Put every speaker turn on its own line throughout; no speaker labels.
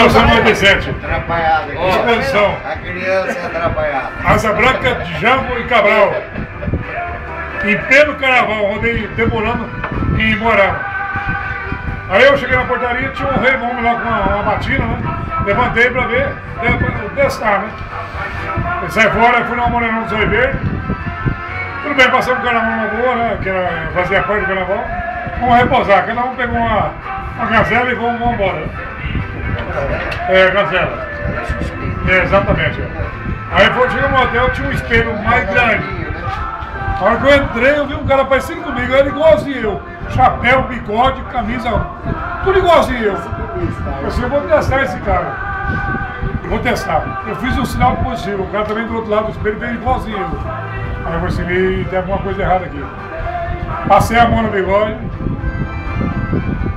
1997.
Atrapalhada.
Expansão.
A criança é atrapalhada.
Asa Branca, Django e Cabral. Em pleno carnaval, rodei demorando em Morava. Aí eu cheguei na portaria, tinha um rei homem lá com uma batina, né? Levantei pra ver, pra testar, né? Eu saí fora, fui numa Morenão do Zóio Verde. Tudo bem, passamos o carnaval na boa, né? Que fazia parte do carnaval. Vamos repousar, cada um pegou uma cancela e vamos embora. Cancela. Exatamente. Aí chegamos no hotel, tinha um espelho mais grande. A hora que eu entrei, eu vi um cara parecido comigo, era igualzinho eu. Chapéu, bigode, camisa, tudo igualzinho eu. Eu disse, eu vou testar esse cara. Vou testar. Eu fiz um sinal positivo, o cara também do outro lado do espelho veio igualzinho eu. Aí eu percebi, tem alguma coisa errada aqui. Passei a mão no bigode.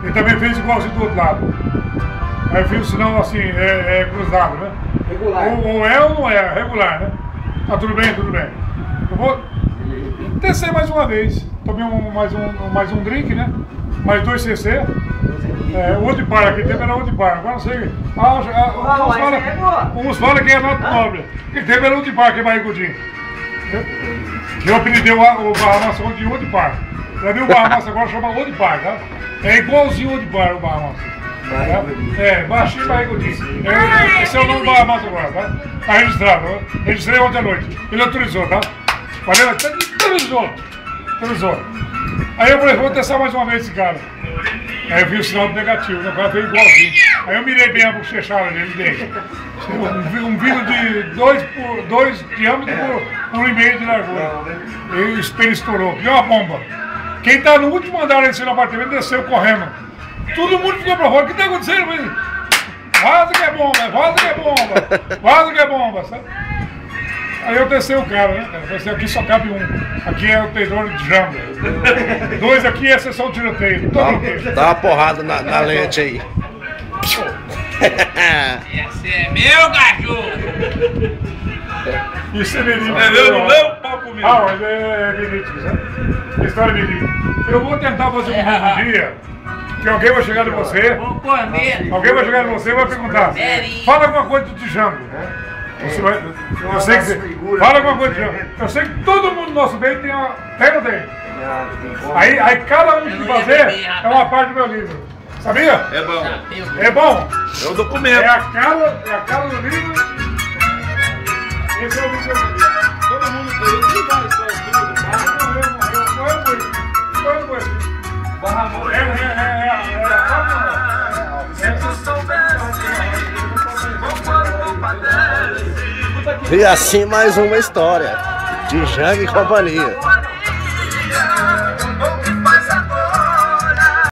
Ele também fez igualzinho do outro lado. Aí eu fiz o sinal assim, cruzado, né? Regular. Ou é ou não é, regular, né? Tá tudo bem, tudo bem. Eu vou descer mais uma vez. Tomei mais um drink, né? Mais 2 cc. O outro de par, aquele tempo era outro de par. Agora não sei. Uns falam que é nota nobre. Aquele tempo era outro de par, que é barrigudinho. Eu apelidei o Barra Massa de outro de par. Já viu o Barra Massa agora, chama outro de par, tá? É igualzinho outro de par o Barra Massa. Baixinho e barrigudinho. Esse é o nome do Barra Massa agora, tá? Tá registrado, né? Registrei ontem à noite. Ele autorizou, tá? Valeu? Autorizou. Aí eu falei, vou testar mais uma vez esse cara. Aí eu vi o sinal negativo, né? O cara veio igualzinho. Aí eu mirei bem a bochechada dele dentro. Um vidro de 2 diâmetros por 1,5 de largura. E o espelho estourou. E uma bomba. Quem tá no último andar lá em cima do apartamento desceu correndo. Todo mundo ficou pra fora. O que tá acontecendo? Vaza que é bomba, vaza que é bomba, vaza que é bomba, sabe? Aí eu desci o cara, né? Eu pensei, aqui só cabe um. Aqui é o tesouro de Django. 2 aqui é sessão de tiroteio.
Dá uma porrada na lente aí.
Esse é meu cachorro!
Isso é verídico.
É meu pau comigo.
Mas é verídico, sabe? História verídica. Eu vou tentar fazer um dia que alguém vai chegar de você. Alguém vai chegar de você e vai perguntar. Fala alguma coisa do Django. Você vai, eu sei que você, fala alguma coisa, eu sei que todo mundo do nosso meio tem ou não tem? Aí cada um que fazer é uma parte do meu livro. Sabia?
É bom.
É bom?
É o documento.
É a cara do livro. Esse é o livro.
Todo mundo tem. Tem várias coisas.
E assim mais uma história de Django e companhia.